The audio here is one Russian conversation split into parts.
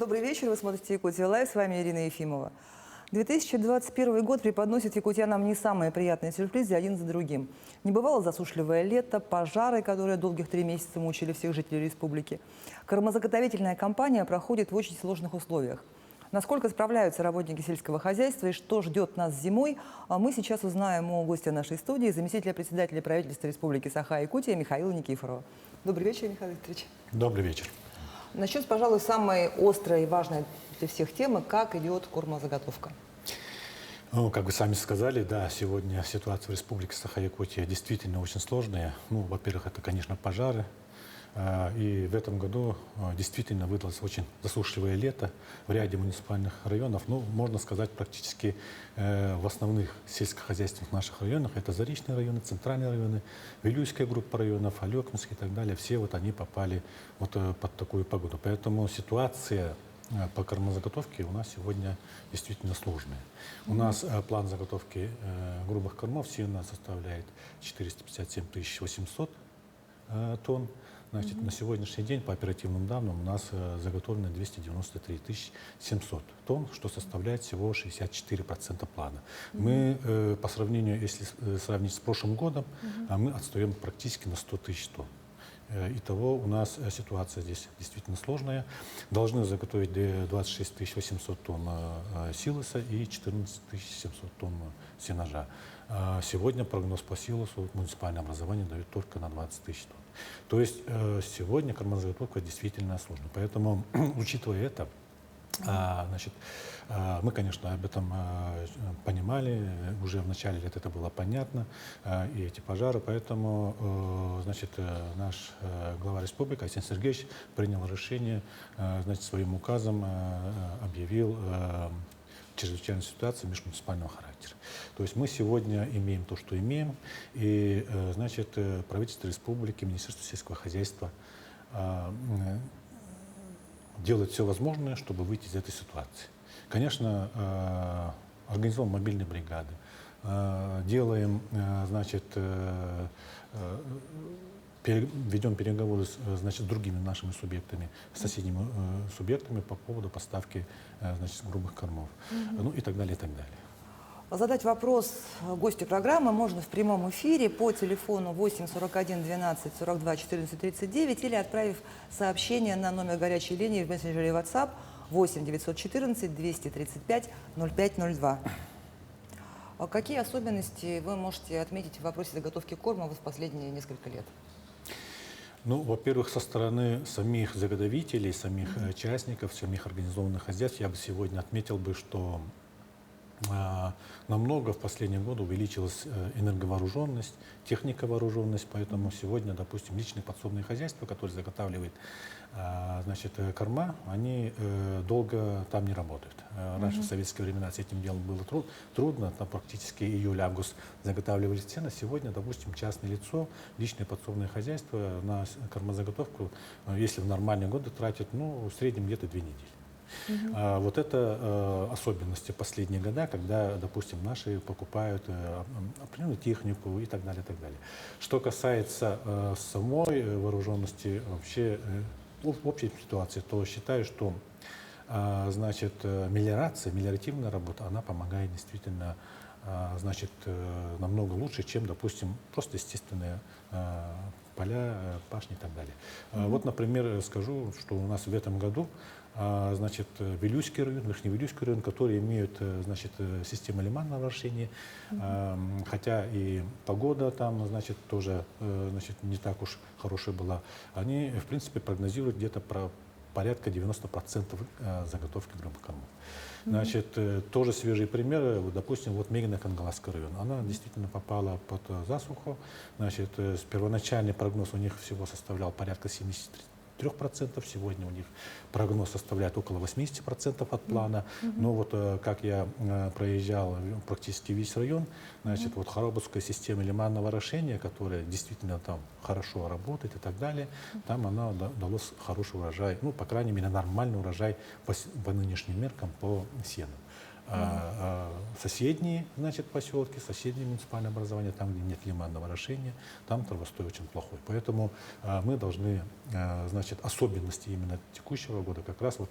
Добрый вечер, вы смотрите «Якутия Лайв», с вами Ирина Ефимова. 2021 год преподносит якутянам не самые приятные сюрпризы один за другим. Не бывало засушливое лето, пожары, которые долгих 3 месяца мучили всех жителей республики. Кормозаготовительная кампания проходит в очень сложных условиях. Насколько справляются работники сельского хозяйства и что ждет нас зимой, мы сейчас узнаем у гостя нашей студии, заместителя председателя правительства Республики Саха-Якутия Михаила Никифорова. Добрый вечер, Михаил Викторович. Добрый вечер. Начнем с, пожалуй, самой острой и важной для всех темы, как идет кормозаготовка. Ну, как вы сами сказали, да, сегодня ситуация в Республике Саха-Якутия действительно очень сложная. Ну, во-первых, это, конечно, пожары. И в этом году действительно выдалось очень засушливое лето в ряде муниципальных районов. Ну, можно сказать, практически в основных сельскохозяйственных наших районах. Это Заречные районы, Центральные районы, Вилюйская группа районов, Алекминский и так далее. Все вот они попали вот под такую погоду. Поэтому ситуация по кормозаготовке у нас сегодня действительно сложная. У нас план заготовки грубых кормов сено составляет 457 800 тонн. Значит, на сегодняшний день по оперативным данным у нас заготовлено 293 700 тонн, что составляет всего 64% плана. Мы по сравнению, если сравнить с прошлым годом, мы отстаем практически на 100 тысяч тонн. Итого у нас ситуация здесь действительно сложная. Должны заготовить 26 800 тонн силоса и 14 700 тонн сенажа. Сегодня прогноз по силосу муниципальное образование дает только на 20 тысяч тонн. То есть сегодня кормозаготовка действительно сложна. Поэтому, учитывая это, значит, мы, конечно, об этом понимали, уже в начале лета это было понятно, и эти пожары, поэтому, значит, наш глава республики Арсений Сергеевич принял решение, значит, своим указом объявил чрезвычайную ситуацию межмуниципального характера. То есть мы сегодня имеем то, что имеем, и, значит, правительство республики, Министерство сельского хозяйства делает все возможное, чтобы выйти из этой ситуации. Конечно, организовываем мобильные бригады, делаем, значит, ведем переговоры значит, с другими нашими субъектами, с соседними субъектами по поводу поставки значит, грубых кормов, ну и так далее, и так далее. Задать вопрос гостю программы можно в прямом эфире по телефону 8 41 12 42 14 39 или отправив сообщение на номер горячей линии в мессенджере WhatsApp 8 914 235 0502. Какие особенности вы можете отметить в вопросе заготовки корма в последние несколько лет? Ну, во-первых, со стороны самих заготовителей, самих участников, самих организованных хозяйств, я бы сегодня отметил бы, что намного в последние годы увеличилась энерговооруженность, техниковооруженность, поэтому сегодня, допустим, личные подсобные хозяйства, которые заготавливают значит, корма, они долго там не работают. Раньше в советские времена с этим делом было трудно, там практически июль-август заготавливали сено. Сегодня, допустим, частное лицо, личное подсобное хозяйство на кормозаготовку, если в нормальные годы тратят, ну, в среднем где-то 2 недели. Вот это особенности последние года, когда, допустим, наши покупают определенную технику и так далее, и так далее. Что касается самой вооруженности, вообще в общей ситуации, то считаю, что значит, мелиоративная работа, она помогает действительно значит, намного лучше, чем, допустим, просто естественные поля, пашни и так далее. Вот, например, скажу, что у нас в этом году значит, Вилюйский район, Верхневилюйский район, которые имеют, значит, систему лиманного орошения, хотя и погода там, значит, тоже, значит, не так уж хорошая была, они, в принципе, прогнозируют где-то порядка 90% заготовки грубых кормов. Значит, тоже свежий пример, вот, допустим, вот Мегино-Кангаласский район, она действительно попала под засуху, значит, первоначальный прогноз у них всего составлял порядка 73%, сегодня у них прогноз составляет около 80% от плана, но вот как я проезжал практически весь район, значит, вот Харобовская система лиманного орошения, которая действительно там хорошо работает и так далее, там она дала хороший урожай, ну, по крайней мере, нормальный урожай по нынешним меркам по сену. соседние, значит, поселки, соседние муниципальные образования, там, где нет лиманного орошения, там травостой очень плохой. Поэтому мы должны, значит, особенности именно текущего года, как раз вот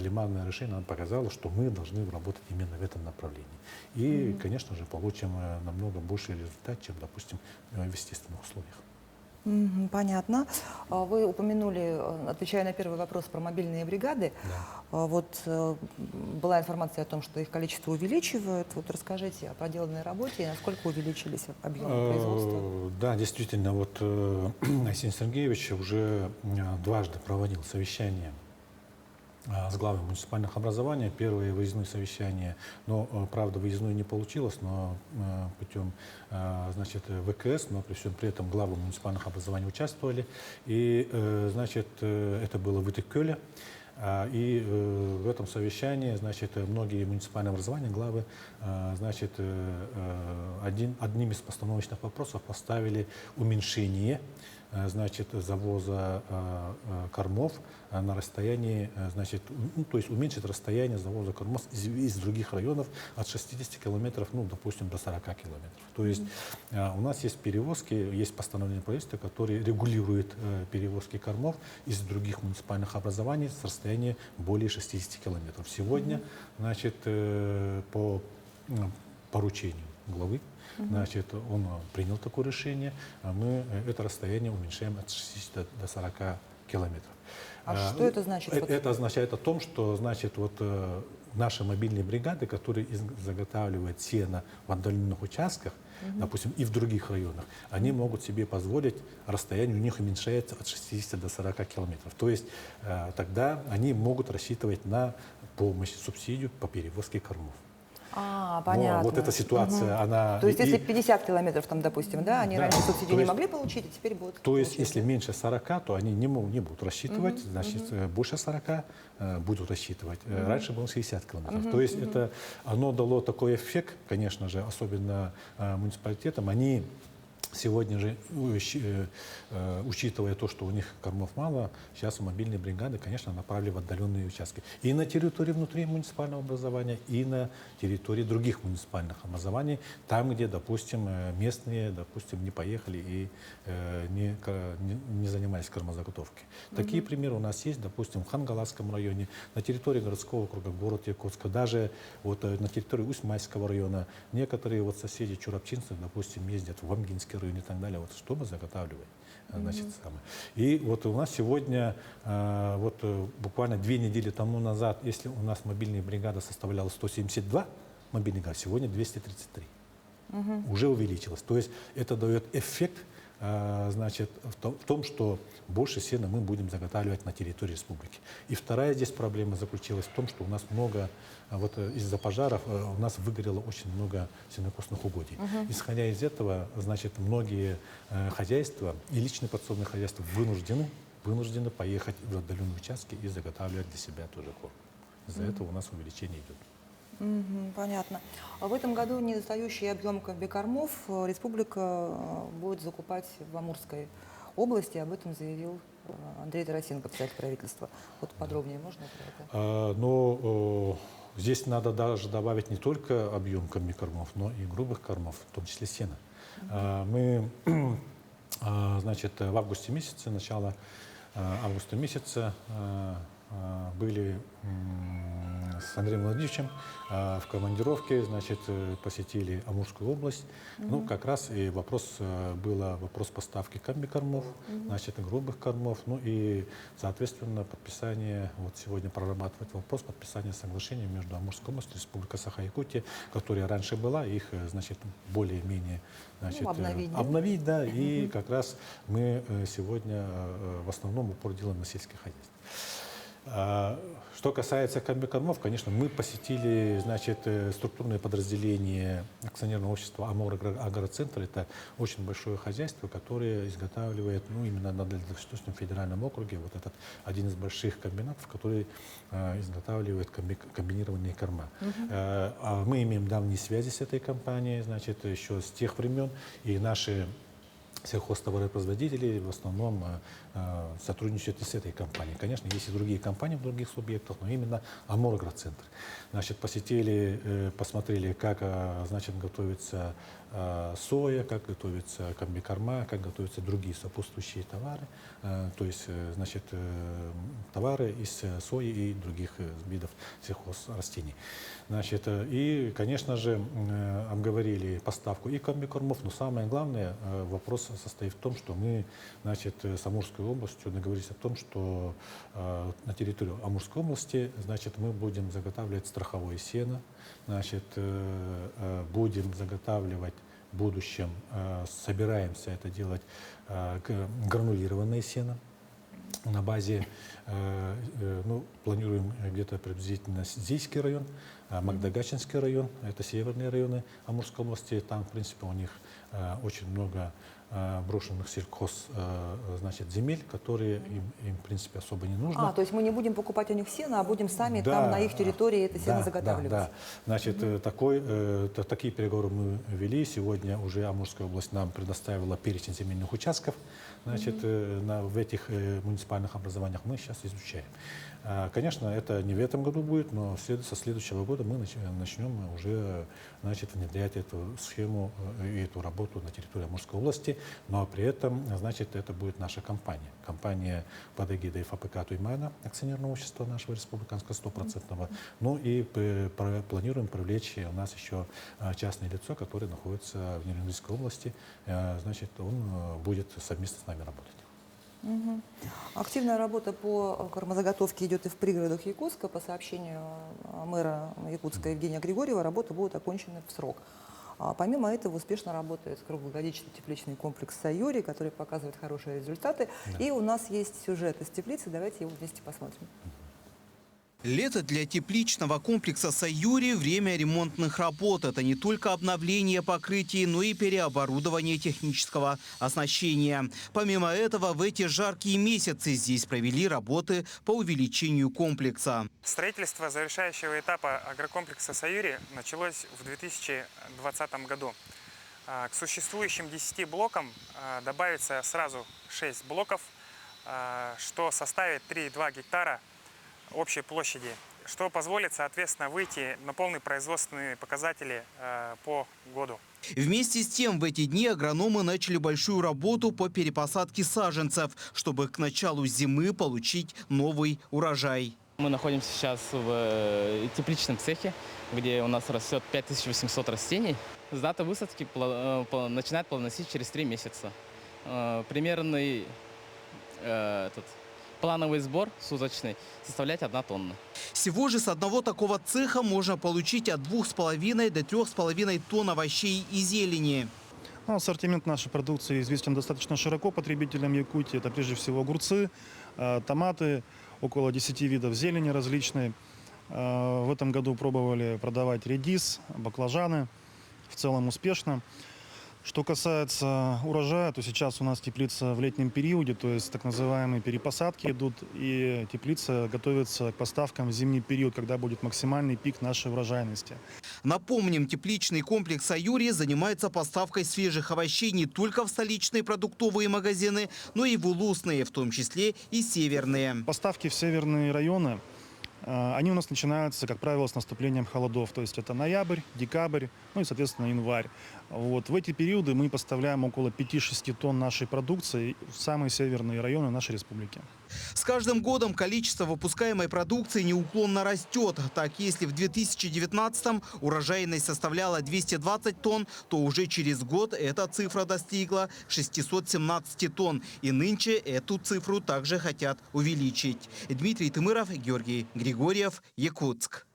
лиманное орошение нам показало, что мы должны работать именно в этом направлении. И, конечно же, получим намного больший результат, чем, допустим, в естественных условиях. Понятно. Вы упомянули, отвечая на первый вопрос про мобильные бригады, была информация о том, что их количество увеличивают. Вот расскажите о проделанной работе и насколько увеличились объемы производства. Да, действительно, вот Арсений Сергеевич уже дважды проводил совещание с главами муниципальных образований. Первое выездное совещание, но, правда, выездное не получилось, но путем, значит, ВКС, но при этом главы муниципальных образований участвовали. И, значит, это было в Итыкёле. И в этом совещании, значит, многие муниципальные образования, главы, значит, одним из постановочных вопросов поставили уменьшение, значит, завоза кормов на расстоянии, значит, то есть уменьшить расстояние завоза кормов из других районов от 60 километров, ну, допустим, до 40 километров. То есть у нас есть перевозки, есть постановление правительства, которое регулирует перевозки кормов из других муниципальных образований с расстояния более 60 километров. Сегодня, значит, по поручению главы, значит, он принял такое решение, мы это расстояние уменьшаем от 60 до 40 километров. А что это значит? Это означает о том, что, значит, вот наши мобильные бригады, которые заготавливают сено в отдаленных участках, допустим, и в других районах, они могут себе позволить, расстояние у них уменьшается от 60 до 40 километров. То есть тогда они могут рассчитывать на помощь, субсидию по перевозке кормов. Понятно. Но вот эта ситуация, она... То есть, если 50 километров, там, допустим, да, они раньше субсидию не могли получить, а теперь будут То есть, получить, если меньше 40, то они не будут рассчитывать, значит, больше 40 будут рассчитывать. Раньше было 60 километров. То есть, это, оно дало такой эффект, конечно же, особенно муниципалитетам. Они сегодня же, учитывая то, что у них кормов мало, сейчас мобильные бригады, конечно, направили в отдаленные участки. И на территории внутри муниципального образования, и на территории других муниципальных образований, там, где, допустим, местные, допустим, не поехали и не занимались кормозаготовкой. Такие примеры у нас есть, допустим, в Хангаласском районе, на территории городского округа, город Якутска, даже вот на территории Усть-Майского района. Некоторые вот соседи чурапчинцы, допустим, ездят в Амгинский район и так далее, вот, чтобы заготавливать. Значит, И вот у нас сегодня, вот буквально 2 недели тому назад, если у нас мобильная бригада составляла 172 мобильных бригад, сегодня 233. Уже увеличилось. То есть это дает эффект, значит, в том, что больше сена мы будем заготавливать на территории республики. И вторая здесь проблема заключилась в том, что у нас много, вот из-за пожаров у нас выгорело очень много сенокосных угодий. Исходя из этого, значит, многие хозяйства и личные подсобные хозяйства вынуждены поехать в отдаленные участки и заготавливать для себя тоже корм. Из-за этого у нас увеличение идет. Понятно. А в этом году недостающий объем комбикормов республика будет закупать в Амурской области. Об этом заявил Андрей Тарасенко, председатель правительства. Вот подробнее можно про это? Но здесь надо даже добавить не только объем комбикормов, но и грубых кормов, в том числе сена. Мы, значит, в августе месяце, начало августа месяца были с Андреем Владимировичем в командировке, значит, посетили Амурскую область. Ну, как раз и вопрос поставки комбикормов, значит, грубых кормов, ну и, соответственно, подписание, вот сегодня прорабатывать вопрос подписания соглашения между Амурской областью и Республикой Саха-Якутия, которая раньше была, их, значит, более-менее, значит, обновить, да, и как раз мы сегодня в основном упор делаем на сельское хозяйство. Что касается комбикормов, конечно, мы посетили, значит, структурное подразделение акционерного общества «Амур-Агроцентр». Это очень большое хозяйство, которое изготавливает, ну, именно на Дальневосточном федеральном округе, вот этот один из больших комбинатов, который изготавливает комбинированные корма. Мы имеем давние связи с этой компанией, значит, еще с тех времен, и наши сельхозтоваропроизводители в основном сотрудничают и с этой компанией. Конечно, есть и другие компании в других субъектах, но именно Амурагроцентр. Значит, посетили, посмотрели, как, значит, готовится соя, как готовится комбикорма, как готовятся другие сопутствующие товары, то есть, значит, товары из сои и других видов сельхозрастений. Значит, и, конечно же, обговорили поставку и комбикормов, но самое главное, вопрос состоит в том, что мы, значит, с Амурской областью договорились о том, что на территории Амурской области, значит, мы будем заготавливать страховое сено, значит, будем заготавливать в будущем, собираемся это делать гранулированное сено. На базе, ну, планируем где-то приблизительно Зийский район, Магдагачинский район, это северные районы Амурской области. Там, в принципе, у них очень много брошенных сельхоз, значит, земель, которые им, в принципе, особо не нужно. То есть мы не будем покупать у них сено, а будем сами там на их территории это сено заготавливать. Да. Значит, такие переговоры мы вели. Сегодня уже Амурская область нам предоставила перечень земельных участков. Значит, в этих муниципальных образованиях мы сейчас изучаем. Конечно, это не в этом году будет, но со следующего года мы начнем уже, значит, внедрять эту схему и эту работу на территории Амурской области, но при этом, значит, это будет наша компания. Компания под эгидой ФАПК «Туймана», акционерного общества нашего республиканского 100%. Ну и планируем привлечь у нас еще частное лицо, которое находится в Нижегородской области. Значит, он будет совместно с нами работать. Активная работа по кормозаготовке идет и в пригородах Якутска. По сообщению мэра Якутска Евгения Григорьева, работы будут окончены в срок. Помимо этого успешно работает круглогодичный тепличный комплекс «Сайюри», который показывает хорошие результаты. Да. И у нас есть сюжет из теплицы. Давайте его вместе посмотрим. Лето для тепличного комплекса «Сайюри» – время ремонтных работ. Это не только обновление покрытий, но и переоборудование технического оснащения. Помимо этого, в эти жаркие месяцы здесь провели работы по увеличению комплекса. Строительство завершающего этапа агрокомплекса «Сайюри» началось в 2020 году. К существующим 10 блокам добавится сразу 6 блоков, что составит 3,2 гектара общей площади, что позволит, соответственно, выйти на полные производственные показатели по году. Вместе с тем, в эти дни агрономы начали большую работу по перепосадке саженцев, чтобы к началу зимы получить новый урожай. Мы находимся сейчас в тепличном цехе, где у нас растет 5800 растений. Дата высадки начинает плодоносить через 3 месяца. Примерный плановый сбор суточный составляет 1 тонна. Всего же с одного такого цеха можно получить от 2,5 до 3,5 тонн овощей и зелени. Ассортимент нашей продукции известен достаточно широко потребителям Якутии. Это прежде всего огурцы, томаты, около 10 видов зелени различной. В этом году пробовали продавать редис, баклажаны. В целом успешно. Что касается урожая, то сейчас у нас теплица в летнем периоде, то есть так называемые перепосадки идут, и теплица готовится к поставкам в зимний период, когда будет максимальный пик нашей урожайности. Напомним, тепличный комплекс «Сайюри» занимается поставкой свежих овощей не только в столичные продуктовые магазины, но и в улусные, в том числе и северные. Поставки в северные районы, они у нас начинаются, как правило, с наступлением холодов. То есть это ноябрь, декабрь, ну и, соответственно, январь. Вот. В эти периоды мы поставляем около 5-6 тонн нашей продукции в самые северные районы нашей республики. С каждым годом количество выпускаемой продукции неуклонно растет. Так, если в 2019-м урожайность составляла 220 тонн, то уже через год эта цифра достигла 617 тонн. И нынче эту цифру также хотят увеличить. Дмитрий Тымыров, Георгий Григорьев, Якутск.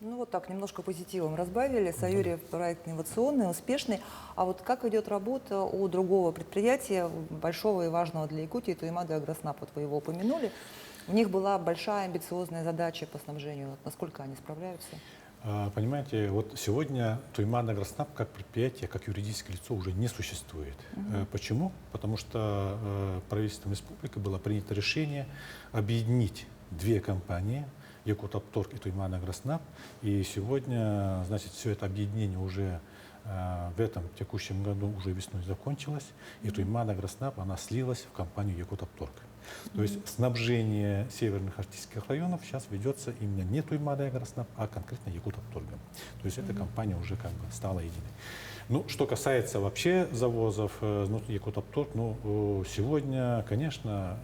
Ну вот так, немножко позитивом разбавили. «Сайюри» проект инновационный, успешный. А вот как идет работа у другого предприятия, большого и важного для Якутии, «Туймада Агроснаб», вот вы его упомянули. У них была большая амбициозная задача по снабжению. Вот насколько они справляются? Понимаете, вот сегодня «Туймада Агроснаб» как предприятие, как юридическое лицо уже не существует. Почему? Потому что правительством республики было принято решение объединить 2 компании – Якутопторг и «Туймада Агроснаб». И сегодня, значит, все это объединение уже в этом текущем году уже весной закончилась, и Туймада Агроснаб, она слилась в компанию Якутопторг. То есть снабжение северных арктических районов сейчас ведется именно не Туймадой Агроснаб, а конкретно Якутопторгом. То есть эта компания уже как бы стала единой. Ну, что касается вообще завозов Якутопторг, сегодня, конечно,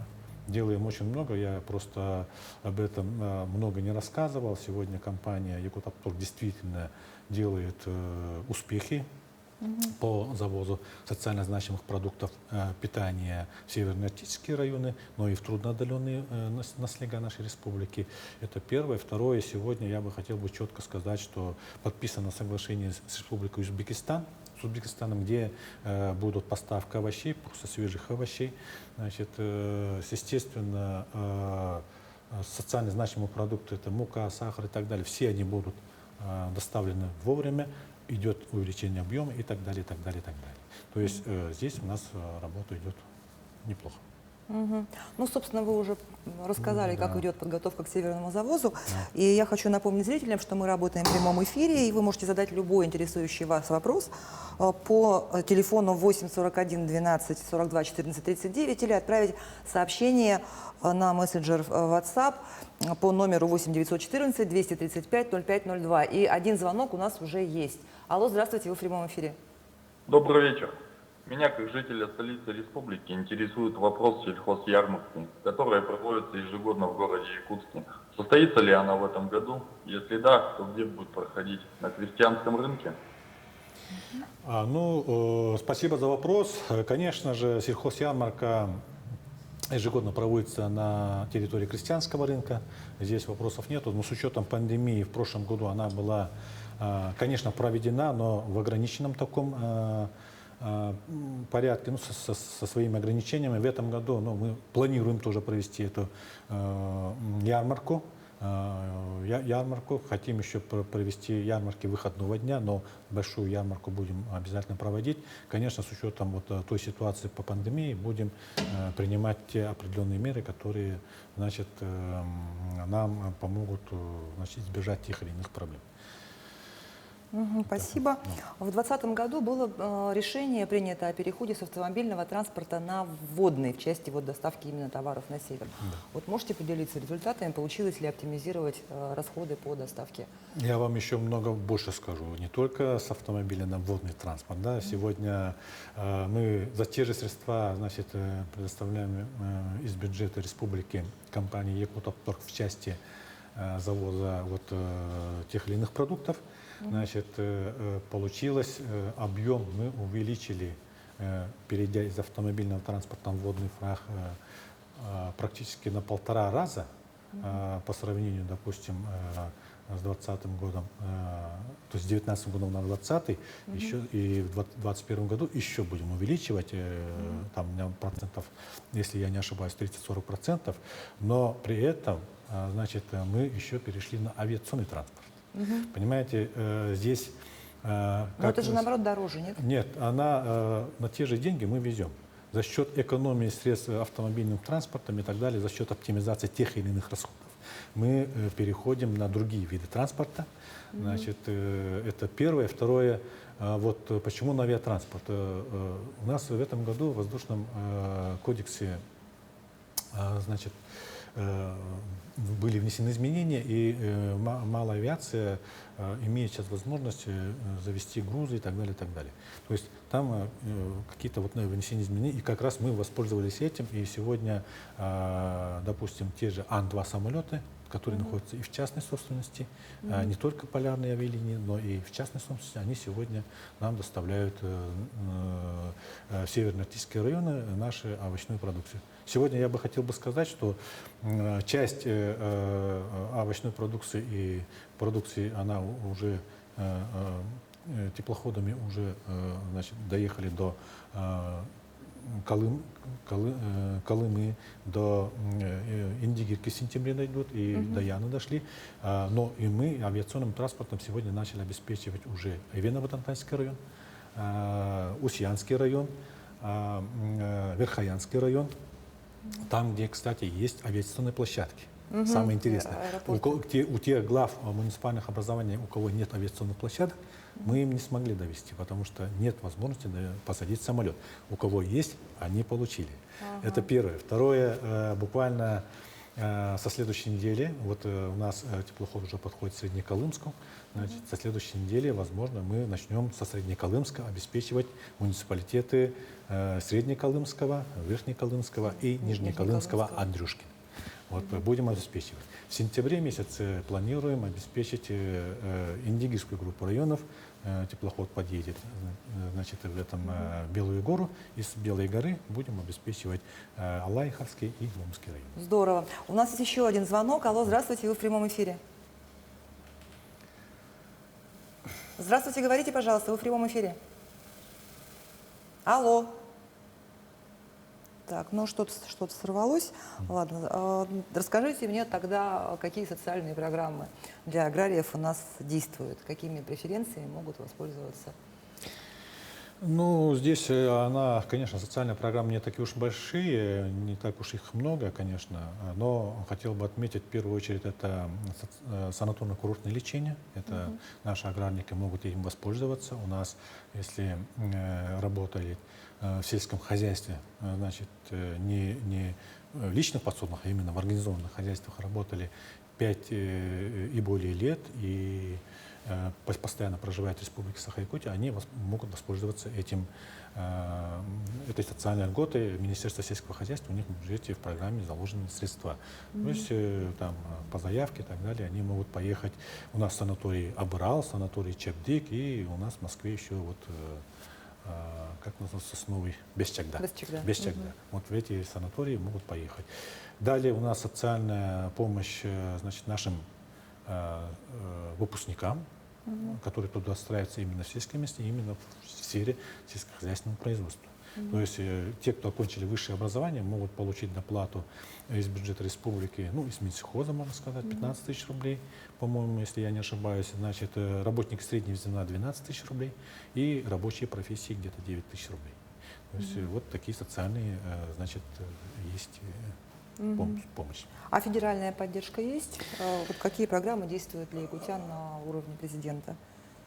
делаем очень много. Я просто об этом много не рассказывал. Сегодня компания Якутопторг действительно делает успехи по завозу социально значимых продуктов питания в северные арктические районы, но и в трудноотдаленные наслега нашей республики. Это первое. Второе, сегодня я бы хотел четко сказать, что подписано соглашение с Республикой Узбекистан, с Узбекистаном, где будут поставка овощей, просто свежих овощей. Значит, естественно, социально значимые продукты, это мука, сахар и так далее, все они будут доставлены вовремя, идет увеличение объема и так далее, и так далее, и так далее. То есть здесь у нас работа идет неплохо. Ну, собственно, вы уже рассказали, Да. как идет подготовка к северному завозу. И я хочу напомнить зрителям, что мы работаем в прямом эфире, и вы можете задать любой интересующий вас вопрос по телефону 8 41 12 42 14 39 или отправить сообщение на мессенджер WhatsApp по номеру 8 914 235 0502. И один звонок у нас уже есть. Алло, здравствуйте, вы в прямом эфире. Добрый вечер. Меня, как жителя столицы республики, интересует вопрос сельхозярмарки, которая проводится ежегодно в городе Якутске. Состоится ли она в этом году? Если да, то где будет проходить? На крестьянском рынке? Спасибо за вопрос. Конечно же, сельхозярмарка ежегодно проводится на территории крестьянского рынка. Здесь вопросов нет. Но с учетом пандемии в прошлом году она была, конечно, проведена, но в ограниченном таком порядке, со своими ограничениями. В этом году мы планируем тоже провести эту ярмарку. Хотим еще провести ярмарки выходного дня, но большую ярмарку будем обязательно проводить. Конечно, с учетом той ситуации по пандемии будем принимать те определенные меры, которые, значит, нам помогут, значит, избежать тех или иных проблем. Спасибо. В 2020 году было решение принято о переходе с автомобильного транспорта на водный в части доставки именно товаров на север. Да. Вот можете поделиться результатами, получилось ли оптимизировать расходы по доставке? Я вам еще много больше скажу. Не только с автомобиля на водный транспорт. Да. Сегодня мы за те же средства, значит, предоставляем из бюджета республики компании Якутопторг в части завоза тех или иных продуктов. Значит, получилось, объем мы увеличили, перейдя из автомобильного транспорта в водный фрах, практически на 1,5 раза по сравнению, допустим, с 2020 годом, то есть с 2019 годом на 2020, еще и в 2021 году еще будем увеличивать, там процентов, если я не ошибаюсь, 30-40%, но при этом, значит, мы еще перешли на авиационный транспорт. Понимаете, здесь... Но это же, наоборот, дороже, нет? Нет, она на те же деньги мы везем. За счет экономии средств автомобильным транспортом и так далее, за счет оптимизации тех или иных расходов, мы переходим на другие виды транспорта. Значит, это первое. Второе, почему на авиатранспорт? У нас в этом году в воздушном кодексе, значит, были внесены изменения, и малая авиация имеет сейчас возможность завести грузы и так далее, и так далее. То есть там какие-то внесения изменений, и как раз мы воспользовались этим, и сегодня, допустим, те же Ан-2 самолеты, которые находятся и в частной собственности, не только полярные авиалинии, но и в частной собственности, они сегодня нам доставляют в северно-арктические районы нашу овощную продукцию. Сегодня я бы хотел сказать, что часть овощной продукции и продукции, она уже теплоходами уже, значит, доехали до Колымы, до Индигирки в сентябре дойдут, и до Яны дошли. Но и мы авиационным транспортом сегодня начали обеспечивать уже Ивено-Ватантайский район, Усьянский район, Верхоянский район, там, где, кстати, есть авиационные площадки. Самое интересное, у тех глав муниципальных образований, у кого нет авиационных площадок, Мы им не смогли довести, потому что нет возможности посадить самолет. У кого есть, они получили. Это первое. Второе, буквально со следующей недели, вот у нас теплоход уже подходит к Среднеколымску, значит, со следующей недели, возможно, мы начнем со Среднеколымска обеспечивать муниципалитеты Среднеколымского, Верхнеколымского и Нижнеколымского Андрюшкин. Вот будем обеспечивать. В сентябре месяце планируем обеспечить Индигирскую группу районов. Теплоход подъедет, значит, в этом Белую гору. Из Белой горы будем обеспечивать Алайховский и Ломский район. Здорово. У нас есть еще один звонок. Алло, здравствуйте, вы в прямом эфире. Здравствуйте, говорите, пожалуйста, вы в прямом эфире. Алло. Так, ну что-то сорвалось. Ладно, расскажите мне тогда, какие социальные программы для аграриев у нас действуют, какими преференциями могут воспользоваться? Ну, здесь она, конечно, социальные программы не такие уж большие, не так уж их много, конечно, но хотел бы отметить, в первую очередь, это санаторно-курортное лечение. Это наши аграрники могут этим воспользоваться. У нас, если работали в сельском хозяйстве, значит, не в личных подсобных, а именно в организованных хозяйствах работали 5 и более лет, и постоянно проживают в Республике Саха-Якутия, они могут воспользоваться этой социальной льготой. Министерство сельского хозяйства, у них в бюджете в программе заложены средства. То есть там по заявке и так далее они могут поехать. У нас санаторий Абырал, санаторий Чепдик, и у нас в Москве еще вот как называется, Сосновый, Бесчагда. Бесчагда. Вот в эти санатории могут поехать. Далее у нас социальная помощь, значит, нашим выпускникам, которые туда устраиваются именно в сельском месте, именно в сфере сельскохозяйственного производства. То есть те, кто окончили высшее образование, могут получить доплату из бюджета республики, ну, из Минсельхоза, можно сказать, 15 тысяч рублей, по-моему, если я не ошибаюсь. Значит, работник среднего звена 12 тысяч рублей и рабочие профессии где-то 9 тысяч рублей. То есть вот такие социальные, значит, есть помощь. А федеральная поддержка есть? Вот какие программы действуют для якутян на уровне президента?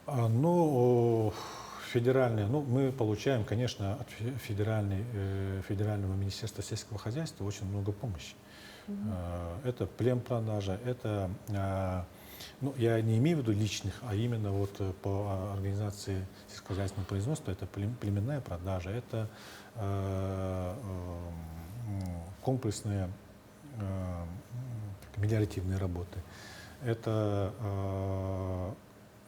Ну, федеральные, ну, мы получаем, конечно, от федерального министерства сельского хозяйства очень много помощи. Это племпродажа, это, ну, я не имею в виду личных, а именно вот по организации сельскохозяйственного производства, это племенная продажа, это комплексные мелиоративные работы. Это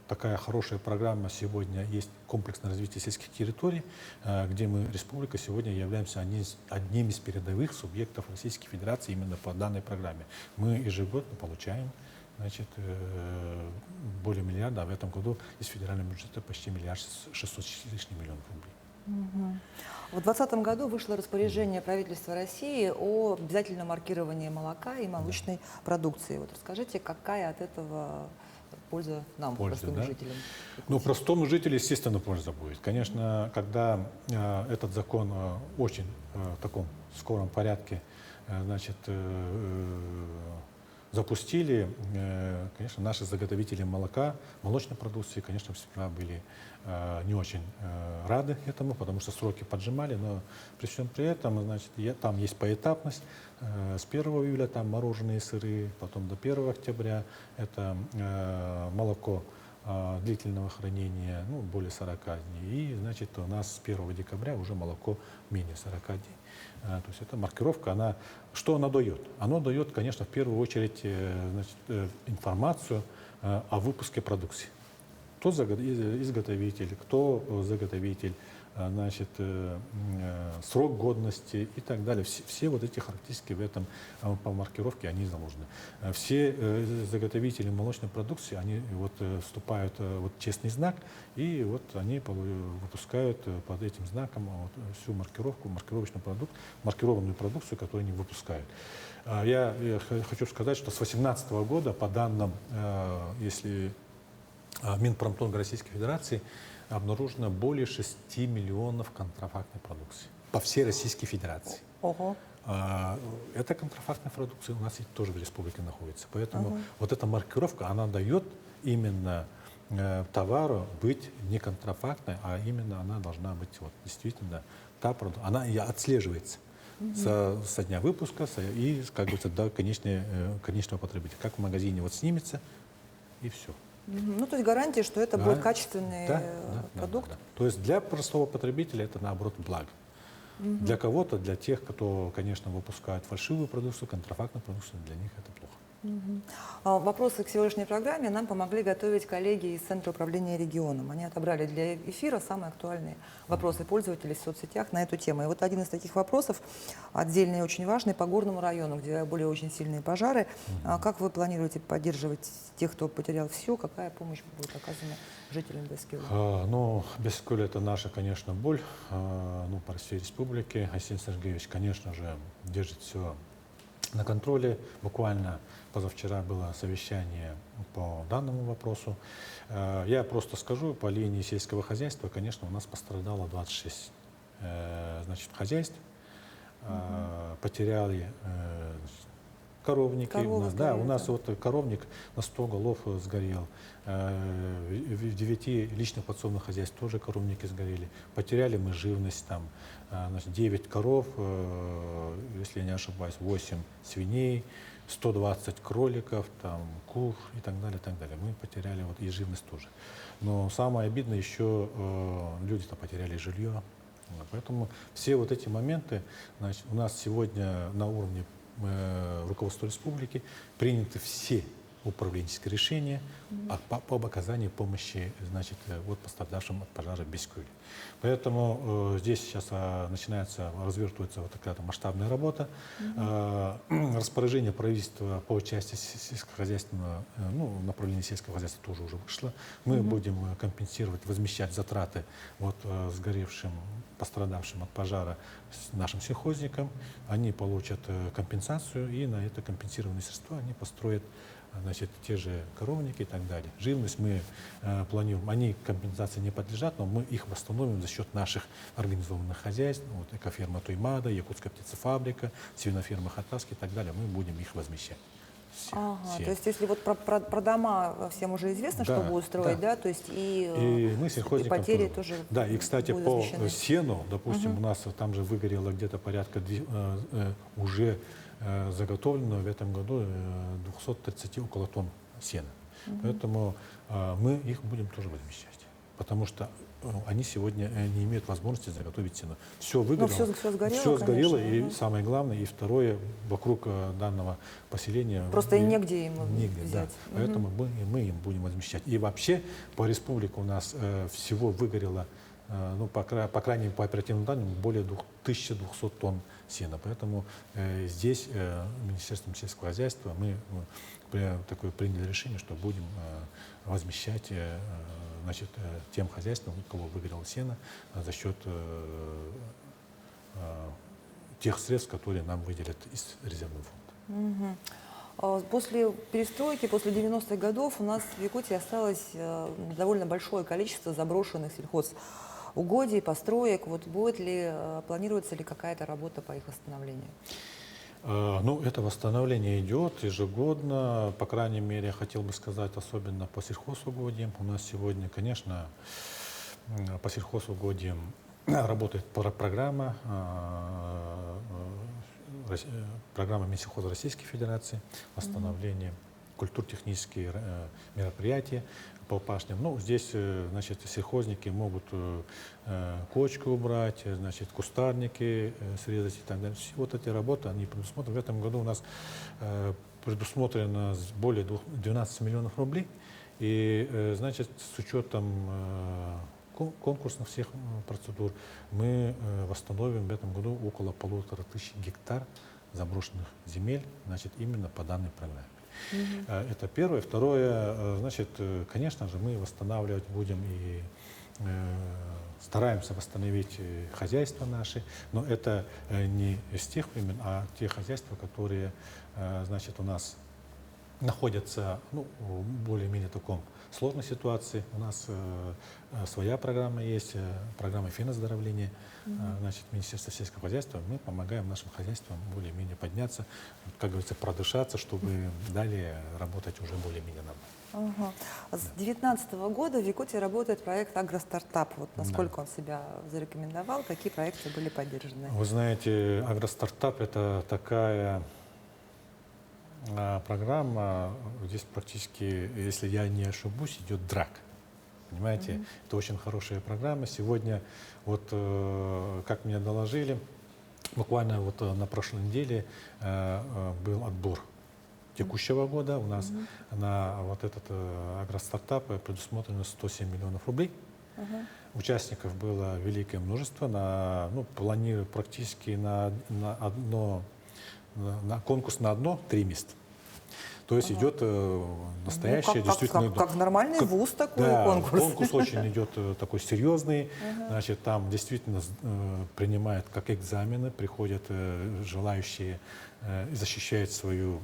такая хорошая программа сегодня есть комплексное развитие сельских территорий, где мы, республика, сегодня являемся одним из передовых субъектов Российской Федерации именно по данной программе. Мы ежегодно получаем, значит, более миллиарда, а в этом году из федерального бюджета почти 1 600 с лишним миллионов рублей. В 2020 году вышло распоряжение правительства России о обязательном маркировании молока и молочной продукции. Вот расскажите, какая от этого польза нам, простым жителям? Ну, простому жителю, естественно, польза будет. Конечно, когда этот закон очень в таком скором порядке, значит, запустили, конечно, наши заготовители молока, молочной продукции, конечно, всегда были не очень рады этому, потому что сроки поджимали, но при всем при этом, значит, там есть поэтапность. С 1 июля там мороженые сыры, потом до 1 октября это молоко длительного хранения, ну, более 40 дней. И, значит, у нас с 1 декабря уже молоко менее 40 дней. То есть эта маркировка, она, что она дает? Она дает, конечно, в первую очередь, значит, информацию о выпуске продукции. Кто изготовитель, кто заготовитель, значит, срок годности и так далее. Все вот эти характеристики в этом по маркировке, они заложены. Все заготовители молочной продукции, они вот вступают в честный знак, и вот они выпускают под этим знаком вот всю маркировку, маркированную продукцию, которую они выпускают. Я хочу сказать, что с 2018 года, по данным, если Минпромторга Российской Федерации, обнаружено более 6 миллионов контрафактной продукции по всей Российской Федерации. Ого. Эта контрафактная продукция у нас тоже в республике находится. Поэтому вот эта маркировка, она дает именно товару быть не контрафактной, а именно она должна быть вот, действительно та продукция. Она и отслеживается со дня выпуска и как бы до конечного потребителя. Как в магазине вот снимется и все. Ну, то есть гарантия, что это будет качественный Да, продукт. да. То есть для простого потребителя это наоборот благо. Для кого-то, для тех, кто, конечно, выпускает фальшивую продукцию, контрафактную продукцию, для них это плохо. Вопросы к сегодняшней программе нам помогли готовить коллеги из Центра управления регионом. Они отобрали для эфира самые актуальные вопросы пользователей в соцсетях на эту тему. И вот один из таких вопросов, отдельный и очень важный, по Горному району, где были очень сильные пожары. Как вы планируете поддерживать тех, кто потерял все? Какая помощь будет оказана жителям Бескюля? Ну, Бескюль — это наша, конечно, боль. Ну, по России Республики. Арсений Сергеевич, конечно же, держит все на контроле. Буквально позавчера было совещание по данному вопросу. Я просто скажу, по линии сельского хозяйства, конечно, у нас пострадало 26 хозяйств. Потеряли коровники. У нас вот коровник на 100 голов сгорел. В 9 личных подсобных хозяйств тоже коровники сгорели. Потеряли мы живность там. 9 коров, если я не ошибаюсь, 8 свиней, 120 кроликов, там, кур и так далее, и так далее. Мы потеряли вот и живность тоже. Но самое обидное еще, люди-то потеряли жилье. Поэтому все вот эти моменты, значит, у нас сегодня на уровне руководства республики приняты все управленческие решения по оказанию помощи, значит, вот пострадавшим от пожара в Бескюле. Поэтому здесь сейчас развертывается вот такая масштабная работа. Распоряжение правительства по части сельскохозяйственного, направления сельского хозяйства тоже уже вышло. Мы будем компенсировать, возмещать затраты вот, сгоревшим, пострадавшим от пожара нашим сельхозникам. Они получат компенсацию, и на это компенсированные средства они построят, значит, те же коровники и так далее. Живность мы планируем, они компенсации не подлежат, но мы их восстановим за счет наших организованных хозяйств, вот, экоферма Туймада, Якутская птицефабрика, свиноферма Хатаски и так далее, мы будем их возмещать. То есть если вот про дома всем уже известно, что будут строить, да, то есть и мы сельхозникам потери тоже Да, и, кстати, будут по возмещены. Сену, допустим, у нас там же выгорело где-то порядка уже заготовлено в этом году 230 около тонн сена. Поэтому мы их будем тоже возмещать, потому что они сегодня не имеют возможности заготовить сено. Все выгорело, все сгорело, конечно, и самое главное, и второе, вокруг данного поселения просто и негде им взять. Да. Поэтому мы им будем возмещать. И вообще по республике у нас всего выгорело, по крайней мере, по оперативным данным, более 1200 тонн сена. Поэтому здесь Министерством сельского хозяйства мы приняли решение, что будем возмещать, значит, тем хозяйствам, у кого выгорело сено, за счет тех средств, которые нам выделят из резервного фонда. После перестройки, после 90-х годов у нас в Якутии осталось довольно большое количество заброшенных сельхозугодий, построек. Вот планируется ли какая-то работа по их восстановлению? Это восстановление идет ежегодно, по крайней мере, я хотел бы сказать, особенно по сельхозугодиям. У нас сегодня, конечно, по сельхозугодиям работает программа Минсельхоза Российской Федерации, восстановление, культурно-технические мероприятия по пашням. Здесь, значит, сельхозники могут кочку убрать, значит, кустарники срезать и так далее. Все вот эти работы, они предусмотрены. В этом году у нас предусмотрено более 12 миллионов рублей. И, значит, с учетом конкурсных всех процедур мы восстановим в этом году около 1500 гектар заброшенных земель, значит, именно по данной программе. Это первое. Второе, значит, конечно же, мы восстанавливать будем и стараемся восстановить хозяйства наши, но это не с тех времен, а те хозяйства, которые, значит, у нас находятся ну, в более-менее таком сложной ситуации. У нас своя программа есть, программа финоздоровления. Значит, Министерство сельского хозяйства. Мы помогаем нашим хозяйствам более-менее подняться, как говорится, продышаться, чтобы далее работать уже более-менее нормально. Ага. С 2019 года в Якутии работает проект «Агростартап». Вот насколько он себя зарекомендовал, какие проекты были поддержаны? Вы знаете, «Агростартап» — это такая программа, здесь практически, если я не ошибусь, идет драк. Понимаете, это очень хорошая программа. Сегодня, вот как мне доложили, буквально вот на прошлой неделе был отбор текущего года. У нас на вот этот агростартап предусмотрено 107 миллионов рублей. Участников было великое множество. Планирую практически на конкурс на 3 места. То есть идет настоящий, действительно... Как нормальный вуз такой да, конкурс. конкурс очень идет такой серьезный. Значит, там действительно принимают как экзамены, приходят желающие защищать свой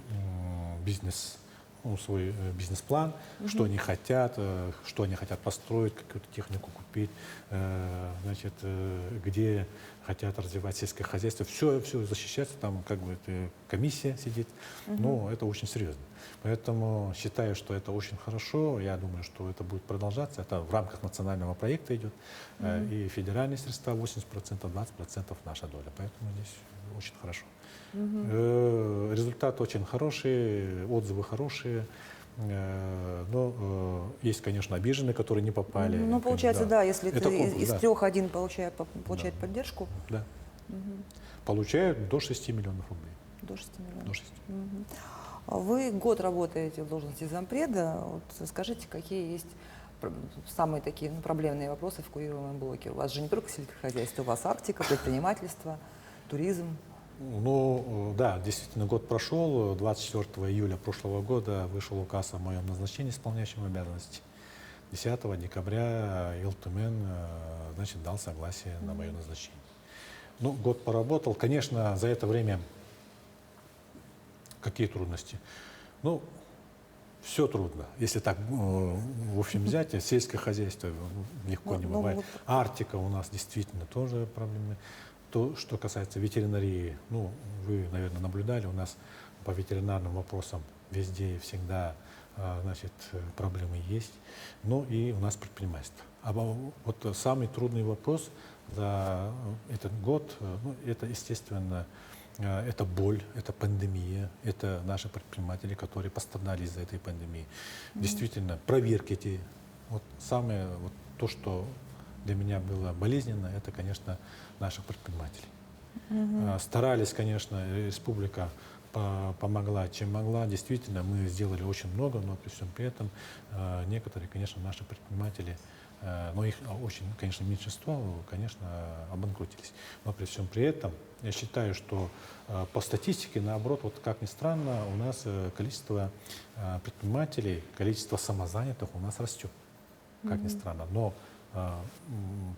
бизнес-план, что они хотят построить, какую-то технику купить, значит, где хотят развивать сельское хозяйство. Все защищается, там как бы комиссия сидит. Но это очень серьезно. Поэтому считаю, что это очень хорошо. Я думаю, что это будет продолжаться. Это в рамках национального проекта идет. И федеральные средства 80%, 20% наша доля. Поэтому здесь очень хорошо. Результат очень хороший, отзывы хорошие. Но есть, конечно, обиженные, которые не попали. Ну, получается, да, если Это ты конкурс, из да. 3 один получает поддержку, Да. Получают до 6 миллионов рублей. до 6 миллионов. До 6. Вы год работаете в должности зампреда. Вот скажите, какие есть самые такие проблемные вопросы в курируемом блоке? У вас же не только сельскохозяйство, у вас Арктика, предпринимательство, туризм. Ну, да, действительно, год прошел. 24 июля прошлого года вышел указ о моем назначении исполняющим обязанности. 10 декабря Илтумен, значит, дал согласие на мое назначение. Ну, год поработал. Конечно, за это время какие трудности? Ну, все трудно. Если так, в общем, взять, сельское хозяйство легко не бывает. Арктика у нас действительно тоже проблемы. То, что касается ветеринарии, ну, вы, наверное, наблюдали, у нас по ветеринарным вопросам везде и всегда, значит, проблемы есть. Ну и у нас предпринимательство. А вот самый трудный вопрос за этот год, ну, это, естественно, это боль, это пандемия, это наши предприниматели, которые пострадали из-за этой пандемии. Действительно, проверки эти, вот самое, вот то, что для меня было болезненно, это, конечно, наших предпринимателей. Старались, конечно, республика помогла, чем могла. Действительно, мы сделали очень много, но при всем при этом некоторые, конечно, наши предприниматели, но их очень, конечно, меньшинство, конечно, обанкротились. Но при всем при этом я считаю, что по статистике, наоборот, вот как ни странно, у нас количество предпринимателей, количество самозанятых у нас растет, как ни странно. Но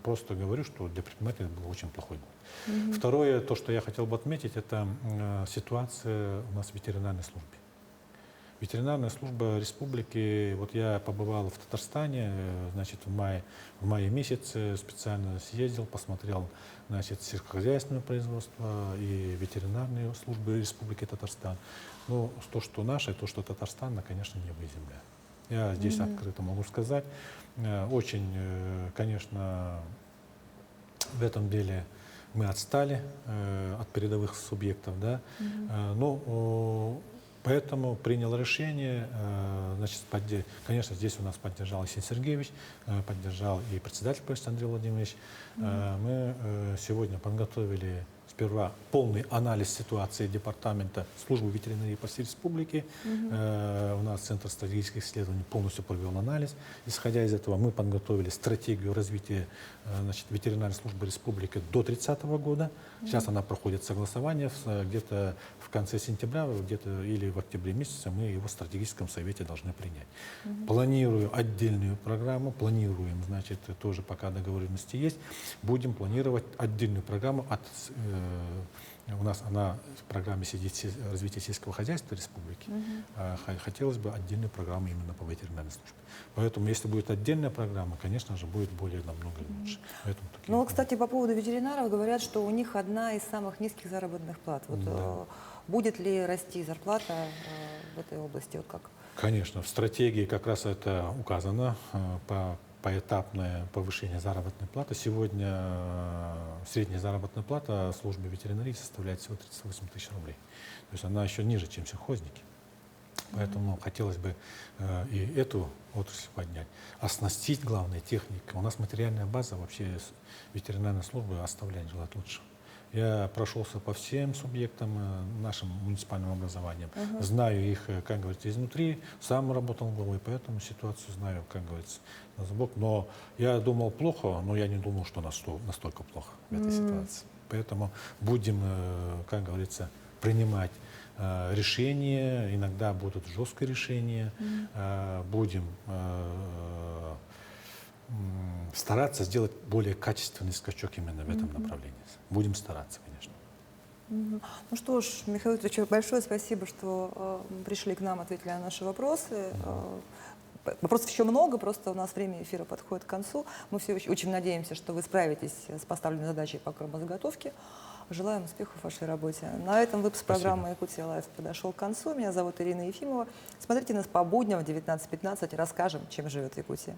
просто говорю, что для предпринимателей был очень плохой год. Второе, то, что я хотел бы отметить, это ситуация у нас в ветеринарной службе. Ветеринарная служба республики, вот я побывал в Татарстане, значит, в мае месяце специально съездил, посмотрел, значит, сельскохозяйственное производство и ветеринарные службы республики Татарстан. Но то, что наше, то, что Татарстан, конечно, небо и земля. Я здесь открыто могу сказать. Очень, конечно, в этом деле мы отстали от передовых субъектов, да, но поэтому принял решение, значит, конечно, здесь у нас поддержал Есен Сергеевич, поддержал и председатель правительства Андрей Владимирович. Мы сегодня подготовили сперва полный анализ ситуации департамента службы ветеринарии по всей республике. У нас Центр стратегических исследований полностью провел анализ. Исходя из этого, мы подготовили стратегию развития, значит, ветеринарной службы республики до 30 года. Сейчас она проходит согласование. Где-то в конце сентября, где-то или в октябре месяце мы его в стратегическом совете должны принять. Планирую отдельную программу, планируем, значит, тоже пока договоренности есть, будем планировать отдельную программу от у нас она в программе развития сельского хозяйства республики. Хотелось бы отдельную программу именно по ветеринарной службе. Поэтому, если будет отдельная программа, конечно же, будет более намного лучше. Поэтому такие Ну, кстати, по поводу ветеринаров говорят, что у них одна из самых низких заработных плат. Вот, будет ли расти зарплата в этой области? Вот как? Конечно, в стратегии как раз это указано поэтапное повышение заработной платы. Сегодня средняя заработная плата службы ветеринарии составляет всего 38 тысяч рублей. То есть она еще ниже, чем сельхозники. Поэтому хотелось бы и эту отрасль поднять. Оснастить, главное, техникой. У нас материальная база вообще ветеринарной службы оставляет желать лучше. Я прошелся по всем субъектам нашим муниципальным образованием. Знаю их, как говорится, изнутри. Сам работал главой, поэтому ситуацию знаю, как говорится, на зубок. Но я думал плохо, но я не думал, что настолько плохо в этой ситуации. Поэтому будем, как говорится, принимать решения. Иногда будут жесткие решения. Будем стараться сделать более качественный скачок именно в этом направлении. Будем стараться, конечно. Ну что ж, Михаил Викторович, большое спасибо, что пришли к нам, ответили на наши вопросы. Вопросов еще много, просто у нас время эфира подходит к концу. Мы все очень надеемся, что вы справитесь с поставленной задачей по кормозаготовке. Желаем успехов в вашей работе. На этом выпуск программы «Якутия Лайв» подошел к концу. Меня зовут Ирина Ефимова. Смотрите нас по будням в 19:15. Расскажем, чем живет Якутия.